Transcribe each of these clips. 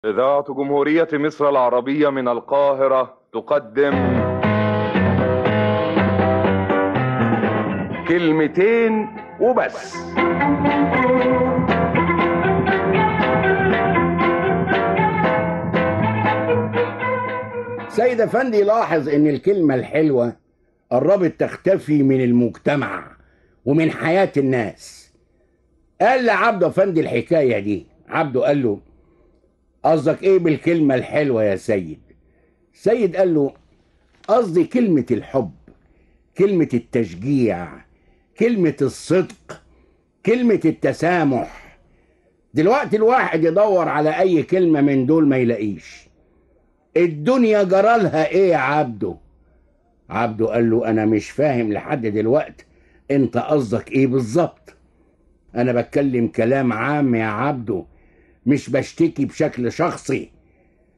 إذاعة جمهورية مصر العربية من القاهرة تقدم كلمتين وبس. سيد أفندي لاحظ إن الكلمة الحلوة قربت تختفي من المجتمع ومن حياة الناس. قال لعبده أفندي الحكاية دي. عبده قال له: قصدك إيه بالكلمة الحلوة يا سيد؟ سيد قال له: قصدي كلمة الحب، كلمة التشجيع، كلمة الصدق، كلمة التسامح. دلوقتي الواحد يدور على أي كلمة من دول ما يلاقيش. الدنيا جرالها ايه يا عبده؟ عبده قال له: انا مش فاهم لحد دلوقت انت قصدك ايه بالظبط. انا بتكلم كلام عام يا عبده، مش بشتكي بشكل شخصي.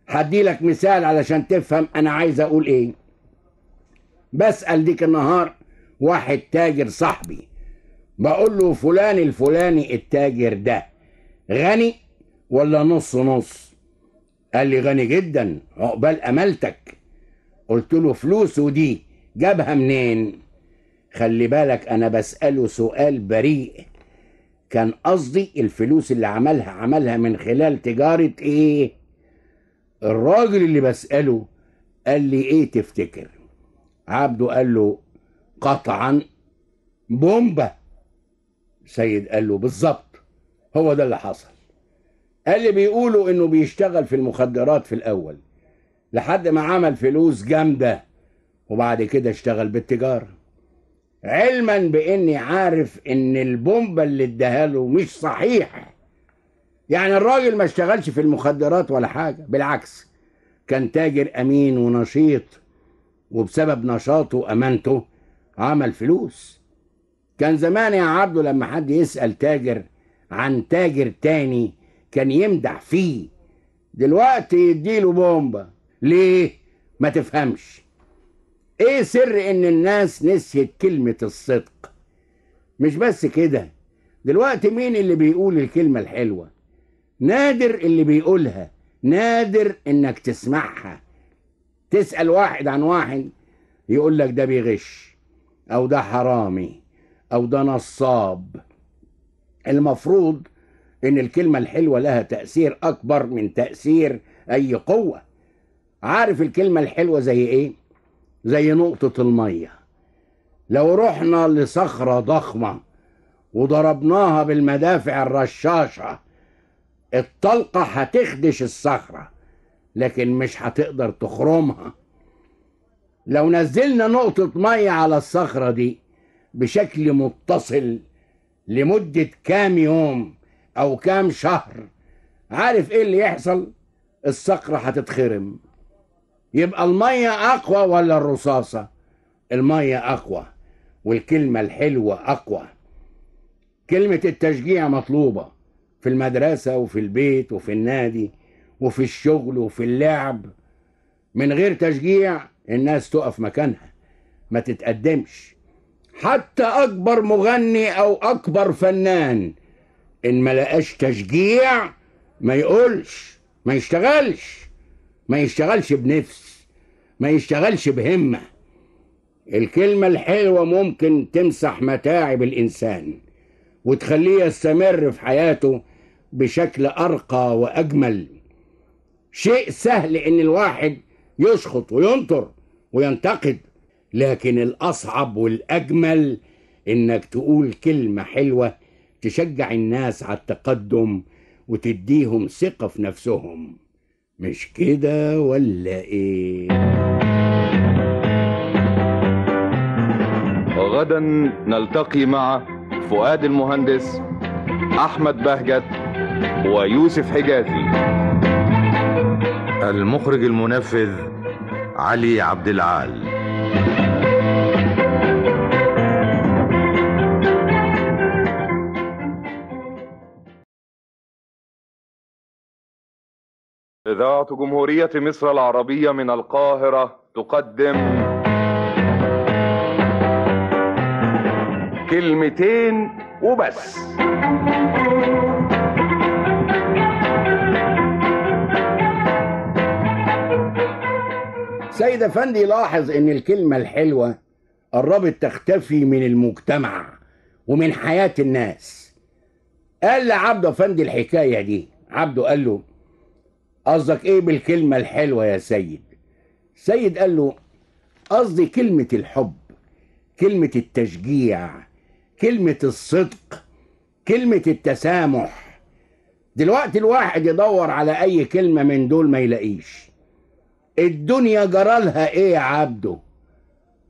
هدي لك مثال علشان تفهم انا عايز اقول ايه. بسأل ديك النهار واحد تاجر صاحبي، بقول له: فلان الفلاني التاجر ده غني ولا نص نص؟ قال لي: غني جدا، عقبال امالتك. قلت له: فلوسه دي جابها منين؟ خلي بالك انا بسأله سؤال بريء. كان قصدي الفلوس اللي عملها من خلال تجارة ايه؟ الراجل اللي بسأله قال لي: ايه تفتكر؟ عبده قال له: قطعا بومبا. سيد قال له: بالظبط، هو ده اللي حصل. قال لي: بيقولوا انه بيشتغل في المخدرات في الاول لحد ما عمل فلوس جامدة، وبعد كده اشتغل بالتجارة، علما باني عارف ان البومبا اللي اداها له مش صحيح. يعني الراجل ما اشتغلش في المخدرات ولا حاجة، بالعكس كان تاجر امين ونشيط، وبسبب نشاطه وامانته عمل فلوس. كان زمان يا عبده لما حد يسأل تاجر عن تاجر تاني كان يمدح فيه، دلوقتي يديله بومبا. ليه؟ ما تفهمش. ايه سر ان الناس نسيت كلمة الصدق؟ مش بس كده، دلوقتي مين اللي بيقول الكلمة الحلوة؟ نادر اللي بيقولها، نادر انك تسمعها. تسأل واحد عن واحد يقول لك ده بيغش، او ده حرامي، او ده نصاب. المفروض ان الكلمة الحلوة لها تأثير اكبر من تأثير اي قوة. عارف الكلمة الحلوة زي ايه؟ زي نقطة المية. لو رحنا لصخرة ضخمة وضربناها بالمدافع الرشاشة، الطلقة هتخدش الصخرة لكن مش هتقدر تخرمها. لو نزلنا نقطة مية على الصخرة دي بشكل متصل لمدة كام يوم أو كام شهر، عارف إيه اللي يحصل؟ الصخرة هتتخرم. يبقى المية أقوى ولا الرصاصة؟ المية أقوى، والكلمة الحلوة أقوى. كلمة التشجيع مطلوبة في المدرسة وفي البيت وفي النادي وفي الشغل وفي اللعب. من غير تشجيع الناس تقف مكانها، ما تتقدمش. حتى أكبر مغني أو أكبر فنان إن ما لقاش تشجيع ما يقولش، ما يشتغلش بنفس، ما يشتغلش بهمة. الكلمة الحلوة ممكن تمسح متاعب الإنسان وتخليه يستمر في حياته بشكل أرقى وأجمل. شيء سهل إن الواحد يشخط وينطر وينتقد، لكن الأصعب والأجمل إنك تقول كلمة حلوة تشجع الناس على التقدم وتديهم ثقة في نفسهم. مش كده ولا إيه؟ وغدا نلتقي مع فؤاد المهندس، أحمد بهجت، ويوسف حجازي. المخرج المنفذ علي عبد العال. إذاعة جمهورية مصر العربية من القاهرة تقدم كلمتين وبس. السيد افندي لاحظ ان الكلمة الحلوة قربت تختفي من المجتمع ومن حياة الناس. قال لعبده افندي الحكاية دي. عبده قال له: قصدك ايه بالكلمة الحلوة يا سيد؟ السيد قال له: قصدي كلمة الحب، كلمة التشجيع، كلمة الصدق، كلمة التسامح. دلوقتي الواحد يدور على اي كلمة من دول ما يلاقيش. الدنيا جرالها ايه يا عبده؟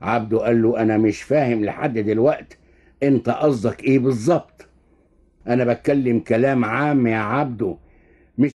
عبده قال له: انا مش فاهم لحد دلوقتي انت قصدك ايه بالظبط. انا بتكلم كلام عام يا عبده،